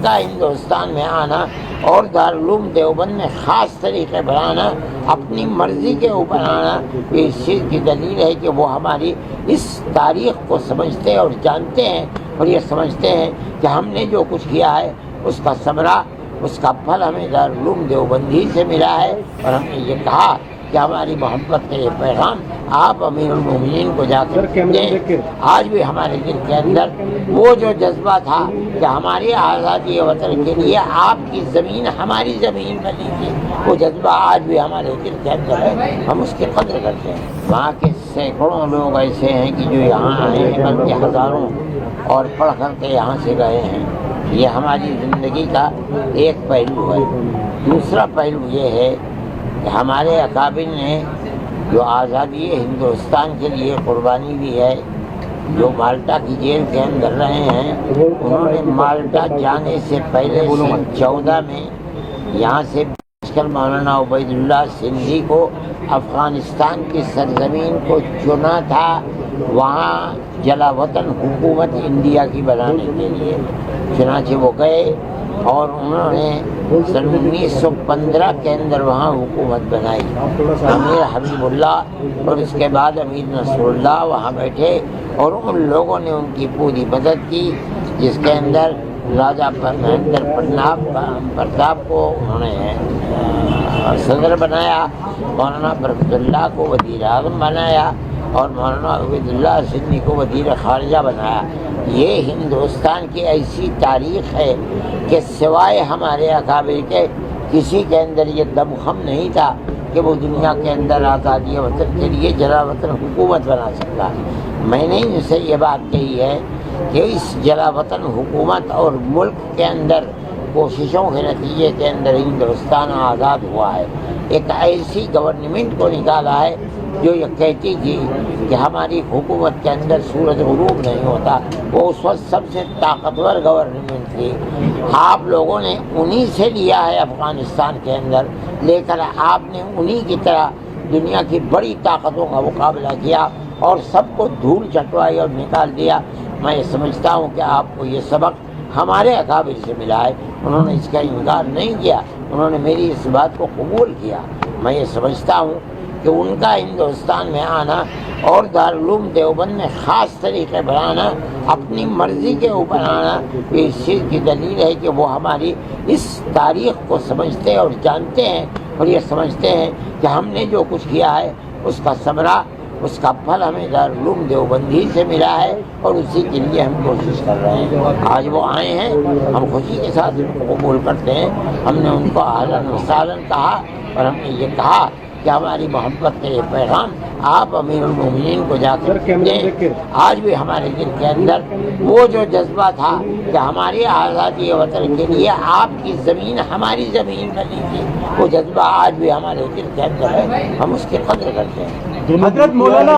کا ہندوستان میں آنا اور دارالعلوم دیوبند میں خاص طریقے بنانا، اپنی مرضی کے اوپر آنا، یہ اس چیز کی دلیل ہے کہ وہ ہماری اس تاریخ کو سمجھتے اور جانتے ہیں، اور یہ سمجھتے ہیں کہ ہم نے جو کچھ کیا ہے اس کا ثمرہ، اس کا پھل ہمیں دارالعلوم دیوبند ہی سے ملا ہے۔ اور ہم نے یہ کہا کہ ہماری محبت کا یہ پیغام آپ امیر المومنین کو جا کر دیں۔ آج بھی ہمارے دل کے اندر وہ جو جذبہ تھا کہ ہماری آزادی وطن کے لیے آپ کی زمین ہماری زمین بنی تھی، وہ جذبہ آج بھی ہمارے دل کے اندر ہے، ہم اس کی قدر کرتے ہیں۔ وہاں کے سینکڑوں لوگ ایسے ہیں کہ جو یہاں آئے ہیں، بلکہ ہزاروں، اور پڑھ کر کے یہاں سے گئے ہیں۔ یہ ہماری زندگی کا ایک پہلو ہے۔ دوسرا پہلو یہ ہے کہ ہمارے اکابر نے جو آزادی ہندوستان کے لیے قربانی دی ہے، جو مالٹا کی جیل کے اندر رہے ہیں، انہوں نے مالٹا جانے سے پہلے 14 میں یہاں سے مولانا عبید اللہ سندھی کو افغانستان کی سرزمین کو چنا تھا، وہاں جلا وطن حکومت انڈیا کی بنانے کے لیے۔ چنانچہ وہ گئے اور انہوں نے سن 1915 کے اندر وہاں حکومت بنائی۔ امیر حبیب اللہ اور اس کے بعد امیر نصر اللہ وہاں بیٹھے، اور ان لوگوں نے ان کی پوری مدد کی، جس کے اندر راجہ مہندر پرتاپ کو انہوں نے صدر بنایا، مولانا برکت اللہ کو وزیر اعظم بنایا، اور مولانا عبید اللہ سندھی کو وزیر خارجہ بنایا۔ یہ ہندوستان کی ایسی تاریخ ہے کہ سوائے ہمارے اکابر کے کسی کے اندر یہ دمخم نہیں تھا کہ وہ دنیا کے اندر آزادی وطن کے لیے جلا وطن حکومت بنا سکتا۔ میں نے ان سے یہ بات کہی ہے کہ اس جلا وطن حکومت اور ملک کے اندر کوششوں کے نتیجے کے اندر ہندوستان آزاد ہوا ہے۔ ایک ایسی گورنمنٹ کو نکالا ہے جو یہ کہتی تھی کہ ہماری حکومت کے اندر سورج غروب نہیں ہوتا، وہ اس وقت سب سے طاقتور گورنمنٹ تھی۔ آپ لوگوں نے انہی سے لیا ہے افغانستان کے اندر، لے کر آپ نے انہی کی طرح دنیا کی بڑی طاقتوں کا مقابلہ کیا اور سب کو دھول چٹوائی اور نکال دیا۔ میں یہ سمجھتا ہوں کہ آپ کو یہ سبق ہمارے اکابر سے ملا ہے، انہوں نے اس کا انکار نہیں کیا، انہوں نے میری اس بات کو قبول کیا۔ میں یہ سمجھتا ہوں کہ ان کا ہندوستان میں آنا اور دارالعلوم دیوبند میں خاص طریقے بنانا، اپنی مرضی کے اوپر آنا، یہ اس چیز کی دلیل ہے کہ وہ ہماری اس تاریخ کو سمجھتے اور جانتے ہیں، اور یہ سمجھتے ہیں کہ ہم نے جو کچھ کیا ہے اس کا ثمرہ، اس کا پھل ہمیں دارالعلوم دیوبند ہی سے ملا ہے، اور اسی کے لیے ہم کوشش کر رہے ہیں۔ آج وہ آئے ہیں، ہم خوشی کے ساتھ ان کو قبول کرتے ہیں۔ ہم نے ان کو اہلاً و سہلاً کہا، اور ہم نے یہ کہا کہ ہماری محبت کا یہ پیغام آپ امیر المومنین کو جا کر دیں۔ آج بھی ہمارے دل کے اندر وہ جو جذبہ تھا کہ ہماری آزادی وطن کے لیے آپ کی زمین ہماری زمین بنی تھی، وہ جذبہ آج بھی ہمارے دل کے اندر ہے، ہم اس کی قدر کرتے ہیں۔ حضرت مولانا،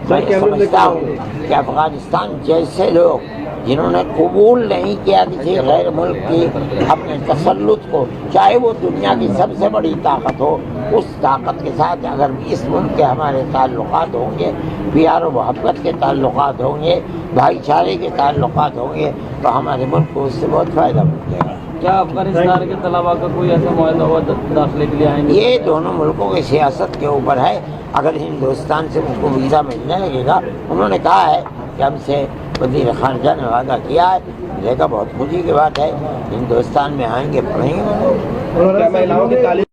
میں سمجھتا ہوں کہ افغانستان جیسے لوگ جنہوں نے قبول نہیں کیا کسی غیر ملک کی اپنے تسلط کو، چاہے وہ دنیا کی سب سے بڑی طاقت ہو، اس طاقت کے ساتھ اگر اس ملک کے ہمارے تعلقات ہوں گے، پیار و محبت کے تعلقات ہوں گے، بھائی چارے کے تعلقات ہوں گے، تو ہمارے ملک کو اس سے بہت فائدہ ملے گا۔ کیا افغانستان کے طلباء کا کوئی ایسا معاہدہ ہوا داخلے کے لیے آئیں گے؟ یہ دونوں ملکوں کی سیاست کے اوپر ہے۔ اگر ہندوستان سے ان کو ویزا ملنے لگے گا، انہوں نے کہا ہے کہ ہم سے وزیر خارجہ نے وعدہ کیا ہے، ملے گا، بہت خوشی کی بات ہے۔ ہندوستان میں آئیں گے، پڑھیں گے۔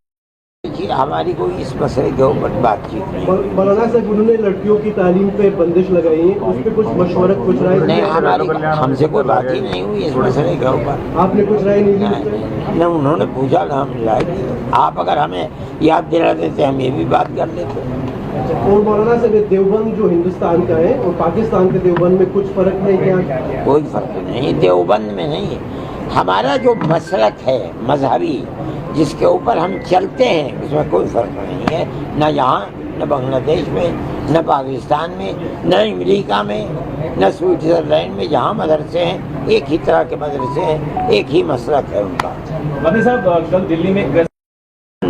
ہماری کوئی اس مسئلے کے اوپر بات چیت نہیں۔ مولانا صاحب، انہوں نے لڑکیوں کی تعلیم پہ بندش لگائی ہے، اس پہ کچھ مشورت، کچھ رائے نہیں، ہم سے کوئی بات ہی نہیں ہوئی اس مسئلے کے اوپر۔ آپ نے کچھ رائے نہیں دی؟ نہ انہوں نے پوچھا، نہ ہم نے رائے دی۔ آپ اگر ہمیں یاد دلا دیتے ہم یہ بھی بات کر لیتے۔ اور مولانا صاحب، دیوبند جو ہندوستان کا ہے اور پاکستان کے دیوبند میں کچھ فرق ہے کیا؟ کوئی فرق نہیں، دیوبند میں نہیں۔ ہمارا جو مسلک ہے مذہبی، جس کے اوپر ہم چلتے ہیں، اس میں کوئی فرق نہیں ہے، نہ یہاں، نہ بنگلہ دیش میں، نہ پاکستان میں، نہ امریکہ میں، نہ سوئٹزرلینڈ میں، جہاں مدرسے ہیں ایک ہی طرح کے مدرسے ہیں، ایک ہی مسلک ہے ان کا۔ مدنی صاحب، کل دلی میں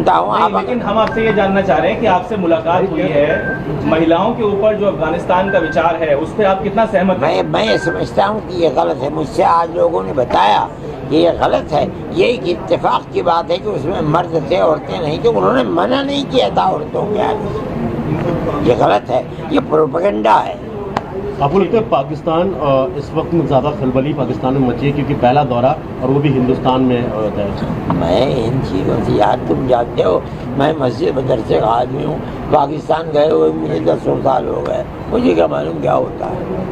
سنتا ہوں. آپ لیکن ہم آپ سے یہ جاننا چاہ رہے ہیں کہ آپ سے ملاقات ہوئی ہے, مہیلاؤں کے اوپر جو افغانستان کا وچار ہے اس پہ آپ کتنا سہمت ہیں؟ میں یہ سمجھتا ہوں کہ یہ غلط ہے. مجھ سے آج لوگوں نے بتایا کہ یہ غلط ہے. یہ ایک اتفاق کی بات ہے کہ اس میں مرد تھے, عورتیں نہیں تھیں. انہوں نے منع نہیں کیا تھا عورتوں کے آنے. یہ غلط ہے, یہ پروپیگنڈا ہے. آپ کو لگتا ہے پاکستان اس وقت میں زیادہ خلبلی پاکستان میں مچی ہے کیونکہ پہلا دورہ اور وہ بھی ہندوستان میں ہوتا ہے؟ میں ان چیزوں سے, یار تم جانتے ہو میں مسجد مدرسے کا آدمی ہوں. پاکستان گئے ہوئے مجھے 10 سال ہو گئے. مجھے کیا معلوم کیا ہوتا ہے.